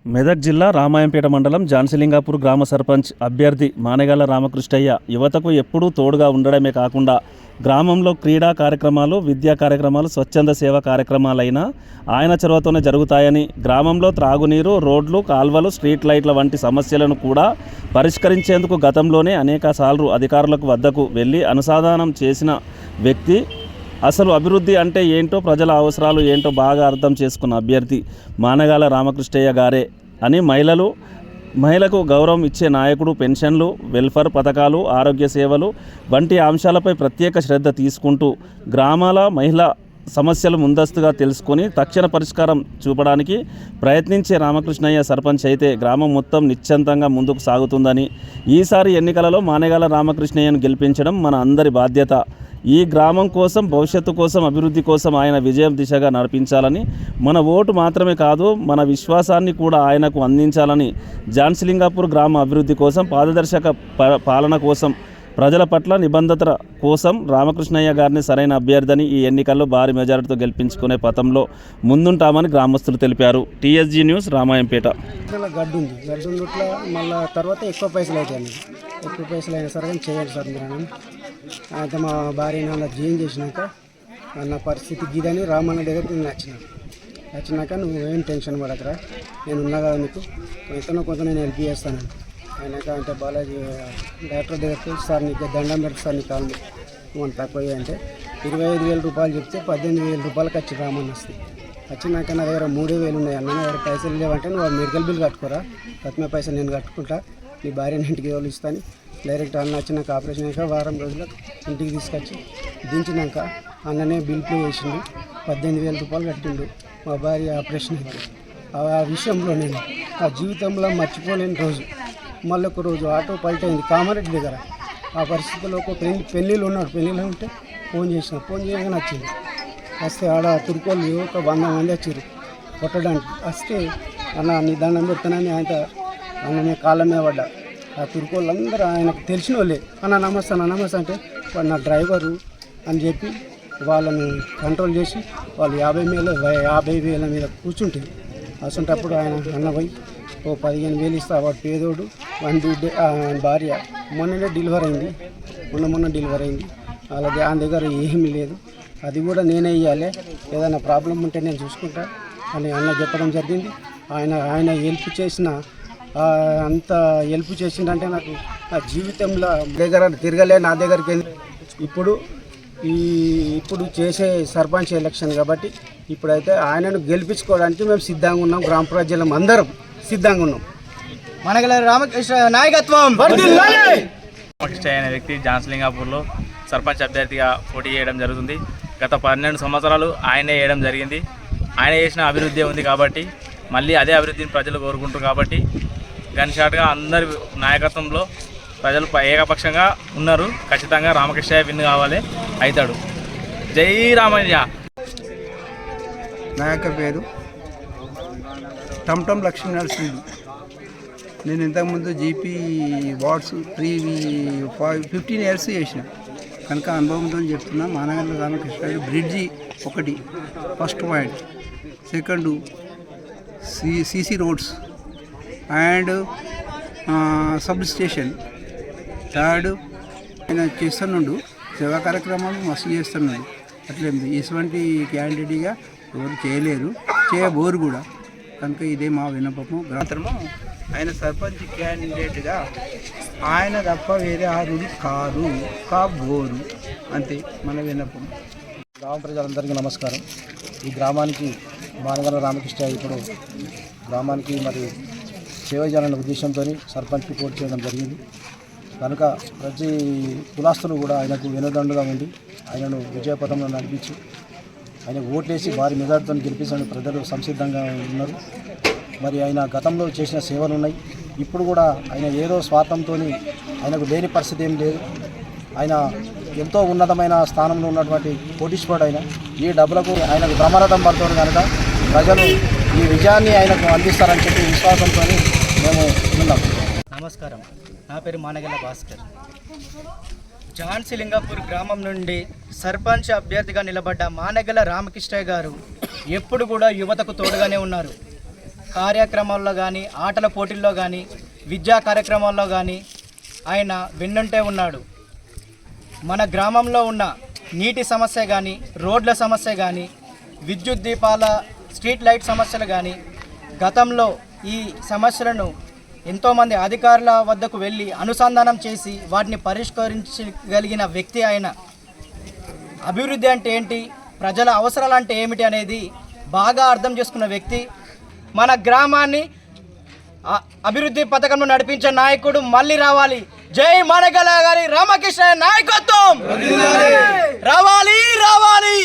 మెదక్ జిల్లా రామాయంపేట మండలం జాన్సిలింగాపూర్ గ్రామ సర్పంచ్ అభ్యర్థి మానెగళ్ల రామకృష్ణయ్య యువతకు ఎప్పుడూ తోడుగా ఉండడమే కాకుండా గ్రామంలో క్రీడా కార్యక్రమాలు, విద్యా కార్యక్రమాలు, స్వచ్ఛంద సేవా కార్యక్రమాలైన ఆయన చొరవతోనే జరుగుతాయని, గ్రామంలో త్రాగునీరు, రోడ్లు, కాల్వలు, స్ట్రీట్ లైట్ల వంటి సమస్యలను కూడా పరిష్కరించేందుకు గతంలోనే అనేకసార్లు అధికారులకు వద్దకు వెళ్ళి అనుసంధానం చేసిన వ్యక్తి, అసలు అభివృద్ధి అంటే ఏంటో, ప్రజల అవసరాలు ఏంటో బాగా అర్థం చేసుకున్న అభ్యర్థి మానెగళ్ల రామకృష్ణయ్య గారే అని మహిళకు గౌరవం ఇచ్చే నాయకుడు, పెన్షన్లు, వెల్ఫేర్ పథకాలు, ఆరోగ్య సేవలు వంటి అంశాలపై ప్రత్యేక శ్రద్ధ తీసుకుంటూ గ్రామాల మహిళా సమస్యలు ముందస్తుగా తెలుసుకొని తక్షణ పరిష్కారం చూపడానికి ప్రయత్నించే రామకృష్ణయ్య సర్పంచ్ అయితే గ్రామం మొత్తం నిశ్చంతంగా ముందుకు సాగుతుందని, ఈసారి ఎన్నికలలో మానెగళ్ల రామకృష్ణయ్యను గెలిపించడం మన అందరి బాధ్యత. ఈ గ్రామం కోసం, భవిష్యత్తు కోసం, అభివృద్ధి కోసం ఆయన విజయం దిశగా నడిపించాలని, మన ఓటు మాత్రమే కాదు మన విశ్వాసాన్ని కూడా ఆయనకు అందించాలని, జాన్సిలింగాపూర్ గ్రామ అభివృద్ధి కోసం, పారదర్శక పాలన కోసం, ప్రజల పట్ల నిబద్ధత కోసం రామకృష్ణయ్య గారిని సరైన అభ్యర్థిని ఈ ఎన్నికల్లో భారీ మెజారిటీతో గెలిపించుకునే పథంలో ముందుంటామని గ్రామస్తులు తెలిపారు. TSG news, Ramayampet. గడ్డు ఉంది మళ్ళీ తర్వాత ఎక్కువ పైసలు అవుతాయి. ఎక్కువ పైసలు అయినా సరే చేయండి సార్ మీరు అయితే మా భార్య నాన్న జైన్ చేసినాక నా పరిస్థితి గిదని రామన్న దగ్గరికి నేను వచ్చినాక నువ్వు ఏం టెన్షన్ పడకరా, నేను ఉన్నా కదా నీకు ఎంతనో కొంత నేను హెల్ప్ చేస్తాను అయినాక. అంటే బాలాజీ డాక్టర్ దగ్గరికి సార్ నీకు దండం పెట్టి సార్ నీ కాలు నువ్వు తక్కువ అంటే 25,000 రూపాయలు చెప్తే 18,000 రూపాయలకి వచ్చి రామన్న వస్తుంది. వచ్చినాక నా దగ్గర 3,000 ఉన్నాయి అన్న, నా దగ్గర పైసలు లేవంటే నువ్వు మెడికల్ బిల్ కట్టుకోరా, ప్రతిమే పైసలు నేను కట్టుకుంటా, నీ భార్యని ఇంటికి ఎవరు ఇస్తాను డైరెక్ట్ అన్న వచ్చినాక ఆపరేషన్ అయ్యాక వారం రోజులకు ఇంటికి తీసుకొచ్చి దించినాక అన్ననే బిల్ పే చేసిండు, 18,000 రూపాయలు కట్టిండు. మా భార్య ఆపరేషన్ అయింది. ఆ విషయంలో నేను ఆ జీవితంలో మర్చిపోలేని రోజు. మళ్ళీ ఒక రోజు ఆటో పల్టైంది కామారెడ్డి దగ్గర. ఆ పరిస్థితుల్లో ఒక పెళ్ళిళ్ళు ఉన్నాడు, పెళ్ళిళ్ళు ఉంటే ఫోన్ చేయగానే వచ్చింది. వస్తే ఆడ తిరుకోళ్ళు ఒక 100 మంది వచ్చారు కొట్టడానికి. వస్తే అన్న నీ దండం పెడతానని ఆయన అన్న కాళ్ళ మీద పడ్డా. ఆ తిరుకోళ్ళందరూ ఆయనకు తెలిసిన వాళ్ళే, అన్న నమస్తే అంటే వాడు నా డ్రైవరు అని చెప్పి వాళ్ళని కంట్రోల్ చేసి వాళ్ళు 50,000 మీద కూర్చుంటే అసంటప్పుడు ఆయన అన్న పోయి ఓ 15,000 ఇస్తా, వాడు పేదోడు, వాడి భార్య మొన్న డెలివరీ అయింది. అలాగే ఆయన దగ్గర ఏమీ లేదు, అది కూడా నేనే ఇవ్వాలి, ఏదైనా ప్రాబ్లం ఉంటే నేను చూసుకుంటా అని అన్న చెప్పడం జరిగింది. ఆయన హెల్ప్ చేసిన అంత హెల్ప్ చేసిందంటే నాకు నా జీవితంలో దగ్గర తిరగలే. నా దగ్గరికి ఇప్పుడు చేసే సర్పంచ్ ఎలక్షన్ కాబట్టి ఇప్పుడైతే ఆయనను గెలిపించుకోవడానికి మేము సిద్ధంగా ఉన్నాం. గ్రామ ప్రజలం అందరం సిద్ధంగా ఉన్నాం. మానెగళ్ల రామకృష్ణ నాయకత్వం. రామకృష్ణ అనే వ్యక్తి జాన్సిలింగాపూర్లో సర్పంచ్ అభ్యర్థిగా పోటీ చేయడం జరుగుతుంది. గత 12 సంవత్సరాలు ఆయనే చేయడం జరిగింది. ఆయన చేసిన అభివృద్ధి ఉంది కాబట్టి మళ్ళీ అదే అభివృద్ధిని ప్రజలు కోరుకుంటారు కాబట్టి గన్ షాట్గా అందరి నాయకత్వంలో ప్రజలు ఏకపక్షంగా ఉన్నారు. ఖచ్చితంగా రామకృష్ణయ్య విన్ కావాలి, అవుతాడు. జై రామయ్య. నా యొక్క పేరు టమ్టమ్ లక్ష్మీ నరసింహుడు. నేను ఇంతకుముందు జీపీ వార్డ్స్ 15 ఇయర్స్ చేసిన కనుక అనుభవంతో చెప్తున్నా. మానెగళ్ల రామకృష్ణ బ్రిడ్జి ఒకటి first point, second CC roads and sub station, third ఆయన చేస్తున్నాడు సేవా కార్యక్రమాలు మస్తు చేస్తున్నాడు. అట్లేంది ఇటువంటి క్యాండిడేట్గా ఎవరు చేయలేరు, చేయబోరు కూడా. కనుక ఇదే మా విన్నపము. మాత్రము ఆయన సర్పంచ్ క్యాండిడేట్గా ఆయన తప్ప వేరే ఆరుడు కాదు, కాబోరు, అంతే మన విన్నపం. గ్రామ ప్రజలందరికీ నమస్కారం. ఈ గ్రామానికి మానెగళ్ల రామకృష్ణ ఇప్పుడు గ్రామానికి మరి సేవ చేయాలనే ఉద్దేశంతో సర్పంచ్కి పోటీ చేయడం జరిగింది. కనుక ప్రతి కులాస్తులు కూడా ఆయనకు వెనుదండుగా ఉండి ఆయనను విజయపథంలో నడిపించి ఆయన ఓట్లేసి భారీ మెజార్టీతో గెలిపించడానికి ప్రజలు సంసిద్ధంగా ఉన్నారు. మరి ఆయన గతంలో చేసిన సేవలు ఉన్నాయి. ఇప్పుడు కూడా ఆయన ఏదో స్వార్థంతో ఆయనకు లేని పరిస్థితి ఏం లేదు. ఆయన ఎంతో ఉన్నతమైన స్థానంలో ఉన్నటువంటి కోటీశ్వరుడు. ఆయన ఈ డబ్బులకు ఆయనకు బ్రహ్మరథం పడుతుంది కనుక ప్రజలు ఈ విజయాన్ని ఆయనకు అందిస్తారని చెప్పి విశ్వాసంతో మేము ఉన్నాం. నమస్కారం, నా పేరు మానెగళ్ల భాస్కర్. జాన్సిలింగాపూర్ గ్రామం నుండి సర్పంచ్ అభ్యర్థిగా నిలబడ్డ మానెగళ్ల రామకృష్ణయ్య గారు ఎప్పుడు కూడా యువతకు తోడుగానే ఉన్నారు. కార్యక్రమాల్లో కానీ ఆటల పోటీల్లో కానీ విద్యా కార్యక్రమాల్లో కానీ ఆయన వెన్నంటే ఉన్నాడు. మన గ్రామంలో ఉన్న నీటి సమస్య కానీ, రోడ్ల సమస్య కానీ, విద్యుత్ దీపాల స్ట్రీట్ లైట్ సమస్యలు కానీ, గతంలో ఈ సమస్యలను ఎంతోమంది అధికారుల వద్దకు వెళ్ళి అనుసంధానం చేసి వాటిని పరిష్కరించగలిగిన వ్యక్తి ఆయన. అభివృద్ధి అంటే ఏంటి, ప్రజల అవసరాలు అంటే ఏమిటి అనేది బాగా అర్థం చేసుకున్న వ్యక్తి. మన గ్రామాన్ని అభివృద్ధి పథకంలో నడిపించే నాయకుడు మళ్ళీ రావాలి. జై మానగల గారి రామకృష్ణ నాయకత్వం రావాలి రావాలి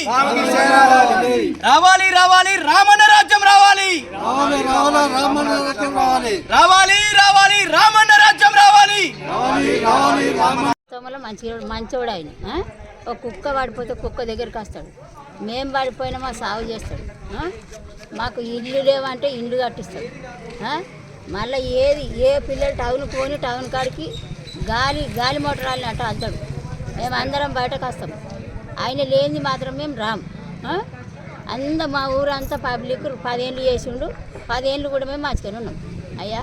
రావాలి రావాలి రామన్న రాజ్యం రావాలి రావాలి రావాలి రామన్న రాజ్యం రావాలి. మంచోడు ఆయన. ఒక కుక్క పడిపోతే కుక్క దగ్గరికి వస్తాడు, మేము పడిపోయినా మా సాగు చేస్తాడు. మాకు ఇల్లు లేవంటే ఇల్లు కట్టిస్తాడు. మళ్ళీ ఏ పిల్లలు టౌన్కి పోని టౌన్ కాడికి గాలి మోటార్ వాళ్ళని అట్ట వెళ్తాడు. మేము అందరం బయటకు వస్తాం, ఆయన లేనిది మాత్రం మేము రాము. మా ఊరంతా పబ్లిక్ 10 ఏళ్ళు చేసిండు, 10 ఏళ్ళు కూడా మేము మంచిగానే ఉన్నాం అయ్యా.